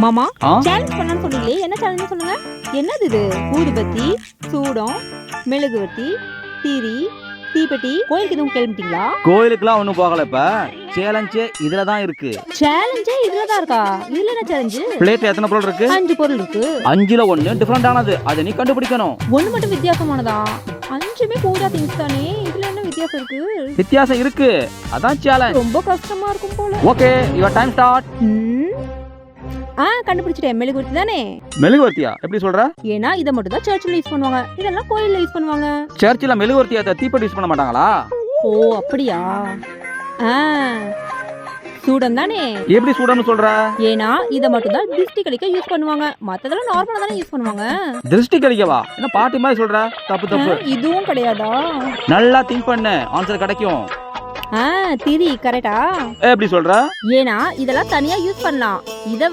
மாமா ஆ? சேலஞ்ச் பண்ணலாம்னு சொன்னீங்களே, என்ன சேலஞ்ச் சொல்லுங்க? என்னது இது? ஊதுபத்தி, சூடம், மெழுகுவர்த்தி, திரி, தீப்பெட்டி. கோயிலுக்கு எதுவும் கிளம்பிட்டீங்களா? கோயிலுக்குலாம் ஒன்றும் போகல. இப்ப சேலஞ்சே இதுல தான் இருக்கு. சேலஞ்சே இதுலதான் இருக்கா? இதுல என்ன சேலஞ்சு? பிளேட்ல எத்தனை பொருள் இருக்கு? 5 பொருள் இருக்கு. 5ல ஒண்ணு டிஃபரெண்ட் ஆனது, அதை நீ கண்டுபிடிக்கணும். ஒண்ணு மட்டும் வித்தியாசமானதா? 5மே பூஜா திங்ஸ் தானே, இதுல என்ன வித்தியாசம் இருக்கு? வித்தியாசம் இருக்கு, அதான் சேலஞ்ச். ரொம்ப கஷ்டமா இருக்கும் போல. Okay, your time start. கண்டுபிடிச்சிட்டேன். மெழுகுவர்த்தி தானே? மெழுகுவர்த்தியா? எப்படி சொல்ற? ஏன்னா இதை மட்டும் தான் சர்ச்சில் யூஸ் பண்ணுவாங்க, இதெல்லாம் கோயில்ல யூஸ் பண்ணுவாங்க. சர்ச்சில் மெழுகுவர்த்தியை தீப்பெட்டி யூஸ் பண்ண மாட்டாங்களா? ஓ அப்படியா? சூடம் தானே? எப்படி சூடன்னு சொல்ற? ஏன்னா இதை மட்டும் தான் திருஷ்டி கழிக்க யூஸ் பண்ணுவாங்க, மத்ததெல்லாம் நார்மலா தானே யூஸ் பண்ணுவாங்க. திருஷ்டி கழிக்கவா? என்ன பாட்டி மாதிரி சொல்ற? தப்பு தப்பு. இதுவும் கிடையாதா? நல்லா திங்க் பண்ணு, ஆன்சர் கிடைக்கும். திரி கரெக்டா? எப்படி சொல்ற? ஏன்னா இதெல்லாம் தனியா யூஸ் பண்ணலாம், இத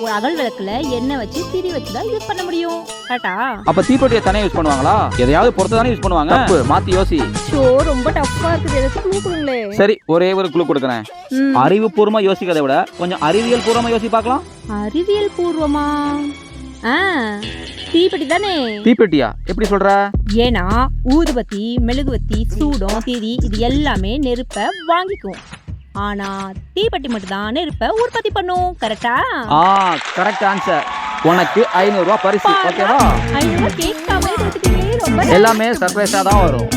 ஒரு அகல் விளக்குல எண்ணெய் வச்சு திரி வச்சு தான் யூஸ் பண்ண முடியும். கரெக்டா? அப்ப தீப்பெட்டியை தனியா யூஸ் பண்ணுவாங்களா? எதையாவது பொறுத்து தானே யூஸ் பண்ணுவாங்க. தப்பு, மாத்தி யோசி. ஷோ ரொம்ப டஃப்பா இருக்குது, ஏதாச்சும் க்ளூ கொடுங்களே. சரி, ஒரே ஒரு க்ளூ கொடுக்குறேன். அறிவுபூர்வமா யோசிக்கிறதை விட கொஞ்சம் அறிவியல் பூர்வமா யோசி பார்க்கலாம். அறிவியல் பூர்வமா? தீப்பெட்டி தானே? தீப்பெட்டியா? எப்படி சொல்ற? ஏன்னா ஊதுபத்தி, மெழுகுவத்தி, சூடம், திரி இது எல்லாமே நெருப்ப வாங்கிக்கும், ஆனா தீப்பெட்டி மட்டும் தான் நெருப்ப உற்பத்தி பண்ணும். கரெக்டா? Correct answer. உனக்கு 500 ரூபாய் பரிசு. ஓகேவா? 500 கேட்காம கொடுத்துட்டீங்களே, ரொம்ப எல்லாமே சர்ப்ரைஸா தான் வரும்.